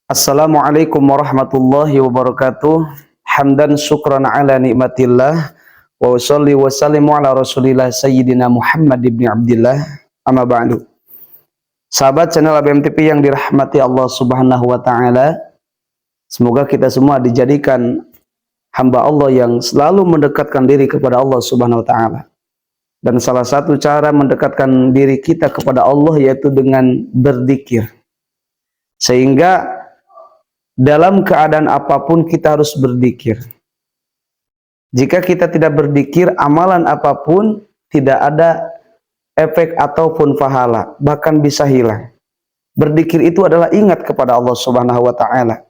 Assalamualaikum warahmatullahi wabarakatuh. Hamdan syukran ala nikmatillah wa usolli wa sallimu ala rasulillah sayyidina Muhammad ibn Abdillah. Amma ba'du. Sahabat channel ABM TV yang dirahmati Allah subhanahu wa ta'ala, semoga kita semua dijadikan hamba Allah yang selalu mendekatkan diri kepada Allah subhanahu wa ta'ala. Dan salah satu cara mendekatkan diri kita kepada Allah yaitu dengan berzikir. Sehingga dalam keadaan apapun kita harus berzikir. Jika kita tidak berzikir, amalan apapun tidak ada efek ataupun pahala, bahkan bisa hilang. Berzikir itu adalah ingat kepada Allah Subhanahu wa taala.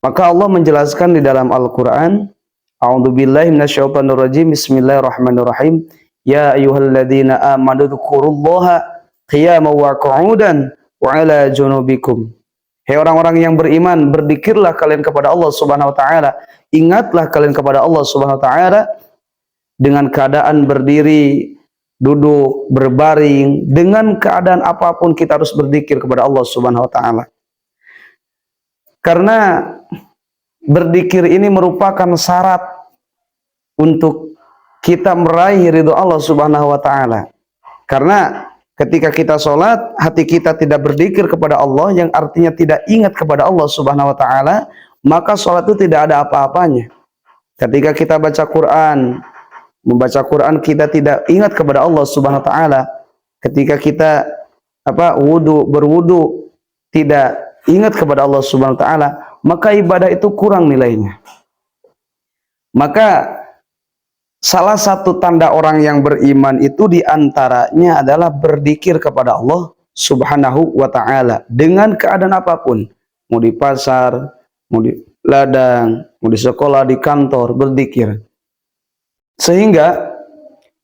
Maka Allah menjelaskan di dalam Al-Qur'an, A'udzubillahi minasyaitonirrajim, Bismillahirrahmanirrahim. Ya ayyuhalladzina amanu dzkurullaha qiyaman wa qu'udan wa 'ala junubikum. Hei orang-orang yang beriman, berzikirlah kalian kepada Allah Subhanahu wa taala. Ingatlah kalian kepada Allah Subhanahu wa taala dengan keadaan berdiri, duduk, berbaring, dengan keadaan apapun kita harus berzikir kepada Allah Subhanahu wa taala. Karena berzikir ini merupakan syarat untuk kita meraih ridho Allah Subhanahu wa taala. Karena ketika kita sholat, hati kita tidak berzikir kepada Allah, yang artinya tidak ingat kepada Allah Subhanahu wa taala, maka sholat itu tidak ada apa-apanya. Ketika kita baca Quran, membaca Quran kita tidak ingat kepada Allah Subhanahu wa taala. Ketika kita berwudu tidak ingat kepada Allah Subhanahu wa taala, maka ibadah itu kurang nilainya. Maka salah satu tanda orang yang beriman itu diantaranya adalah berzikir kepada Allah Subhanahu wa ta'ala dengan keadaan apapun. Mau di pasar, mau di ladang, mau di sekolah, di kantor, berzikir. Sehingga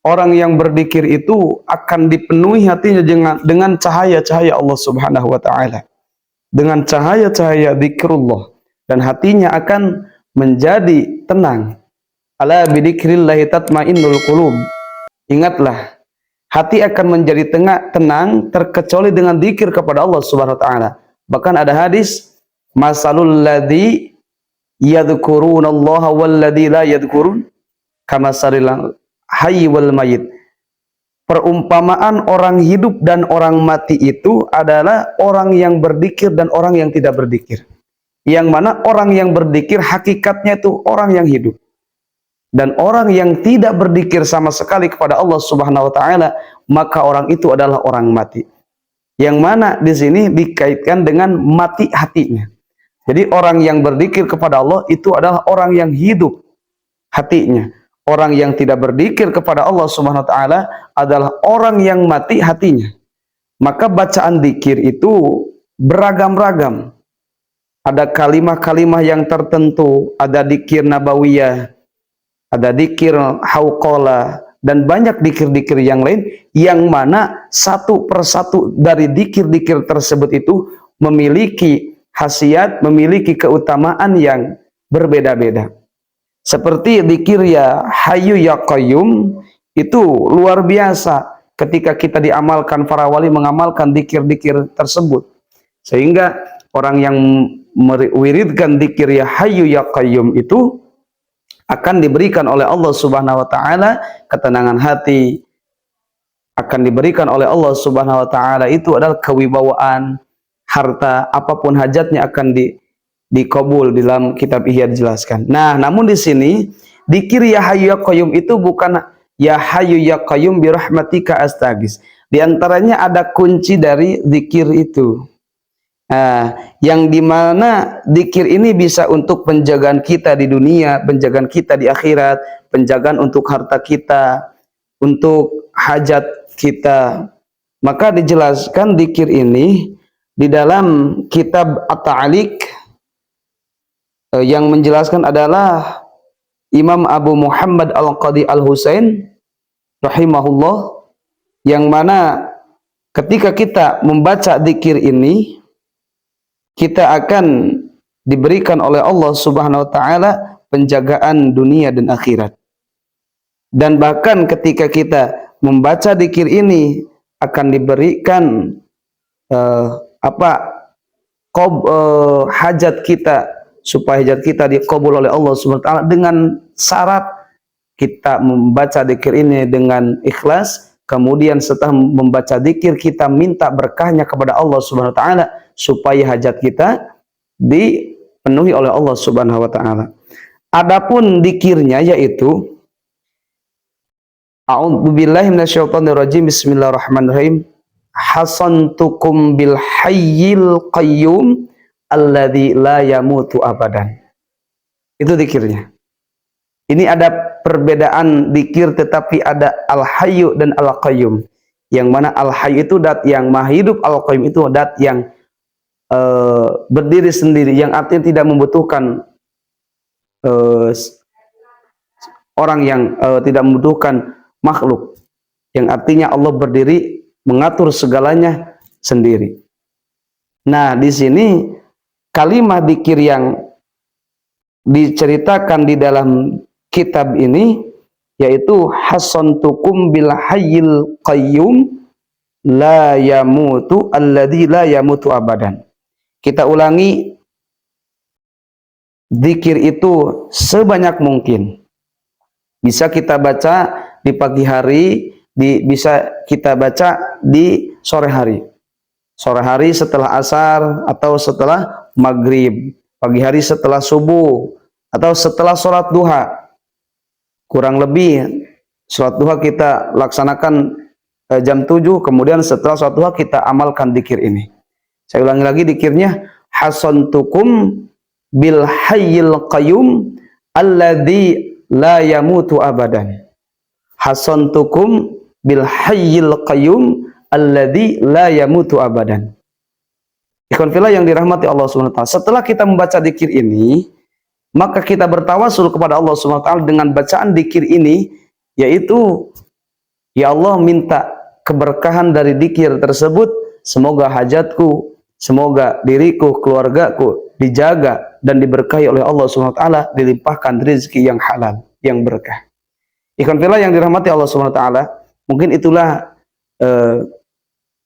orang yang berzikir itu akan dipenuhi hatinya dengan cahaya-cahaya Allah Subhanahu wa ta'ala. Dengan cahaya-cahaya zikrullah. Dan hatinya akan menjadi tenang. Ala bidzikrillahi tatmainnul qulub. Ingatlah, hati akan menjadi tenang terkecuali dengan zikir kepada Allah Subhanahu wa taala. Bahkan ada hadis, masalul ladzi yadhkurunallaha wal ladzi la yadhkurun kamasalil hayy wal mayyit. Perumpamaan orang hidup dan orang mati itu adalah orang yang berzikir dan orang yang tidak berzikir. Yang mana orang yang berzikir hakikatnya itu orang yang hidup. Dan orang yang tidak berzikir sama sekali kepada Allah Subhanahu wa taala, maka orang itu adalah orang mati. Yang mana di sini dikaitkan dengan mati hatinya. Jadi orang yang berzikir kepada Allah itu adalah orang yang hidup hatinya. Orang yang tidak berzikir kepada Allah Subhanahu wa taala adalah orang yang mati hatinya. Maka bacaan zikir itu beragam-ragam. Ada kalimah-kalimah yang tertentu, ada zikir nabawiyah, ada dzikir hauqala, dan banyak dzikir-dzikir yang lain, yang mana satu persatu dari dzikir-dzikir tersebut itu memiliki khasiat, memiliki keutamaan yang berbeda-beda. Seperti dzikir ya Hayyu ya Qayyum, itu luar biasa ketika kita diamalkan, para wali mengamalkan dzikir-dzikir tersebut. Sehingga orang yang mewiridkan dzikir ya Hayyu ya Qayyum itu akan diberikan oleh Allah Subhanahu wa taala ketenangan hati, akan diberikan oleh Allah Subhanahu wa taala itu adalah kewibawaan, harta, apapun hajatnya akan dikabul. Dalam kitab Ihya dijelaskan. Nah, namun di sini dzikir ya Hayyu ya Qayyum itu bukan ya Hayyu ya Qayyum bi rahmatika astaghis. Di antaranya ada kunci dari dzikir itu. Yang dimana dzikir ini bisa untuk penjagaan kita di dunia, penjagaan kita di akhirat, penjagaan untuk harta kita, untuk hajat kita. Maka dijelaskan dzikir ini di dalam kitab At-Ta'liq, yang menjelaskan adalah Imam Abu Muhammad Al-Qadi Al-Husain rahimahullah, yang mana ketika kita membaca dzikir ini, kita akan diberikan oleh Allah Subhanahu wa taala penjagaan dunia dan akhirat. Dan bahkan ketika kita membaca dzikir ini akan diberikan hajat kita, supaya hajat kita dikabul oleh Allah Subhanahu wa taala dengan syarat kita membaca zikir ini dengan ikhlas. Kemudian setelah membaca zikir kita minta berkahnya kepada Allah Subhanahu wa taala supaya hajat kita dipenuhi oleh Allah Subhanahu wa taala. Adapun zikirnya yaitu A'udzubillahi minasyaitonirrajim. Bismillahirrahmanirrahim. Hasantukum bil hayyil qayyum alladzi la yamutu abadan. Itu zikirnya. Ini ada perbedaan zikir, tetapi ada al-hayyu dan al-qayyum. Yang mana al-hayyu itu dat yang maha hidup, al-qayyum itu dat yang berdiri sendiri, yang artinya tidak membutuhkan orang yang tidak membutuhkan makhluk, yang artinya Allah berdiri mengatur segalanya sendiri. Nah, di sini kalimat dzikir yang diceritakan di dalam kitab ini yaitu hasantukum bil hayyil qayyum la yamutu alladzi la yamutu abadan. Kita ulangi dzikir itu sebanyak mungkin. Bisa kita baca di pagi hari, bisa kita baca di sore hari. Sore hari setelah asar atau setelah maghrib. Pagi hari setelah subuh atau setelah sholat duha. Kurang lebih sholat duha kita laksanakan jam 7, kemudian setelah sholat duha kita amalkan dzikir ini. Saya ulangi lagi dzikirnya, hasantukum bil hayyil qayyum alladzi la yamutu abadan. Hasantukum bil hayyil qayyum alladzi la yamutu abadan. Ikhwan fillah yang dirahmati Allah Subhanahu wa taala. Setelah kita membaca dzikir ini, maka kita bertawasul kepada Allah Subhanahu wa taala dengan bacaan dzikir ini, yaitu ya Allah, minta keberkahan dari dzikir tersebut, semoga hajatku, semoga diriku, keluargaku dijaga dan diberkahi oleh Allah Subhanahu wa taala, dilimpahkan rezeki yang halal, yang berkah. Ikhwan fillah yang dirahmati Allah Subhanahu wa taala, mungkin itulah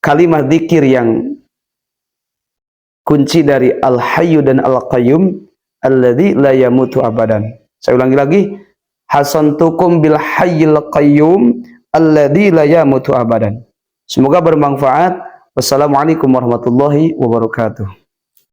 kalimat dzikir yang kunci dari al-hayyu dan al-qayyum alladzi la yamutu abadan. Saya ulangi lagi, hasantukum bil hayyil qayyum alladzi la yamutu abadan. Semoga bermanfaat. Wassalamualaikum warahmatullahi wabarakatuh.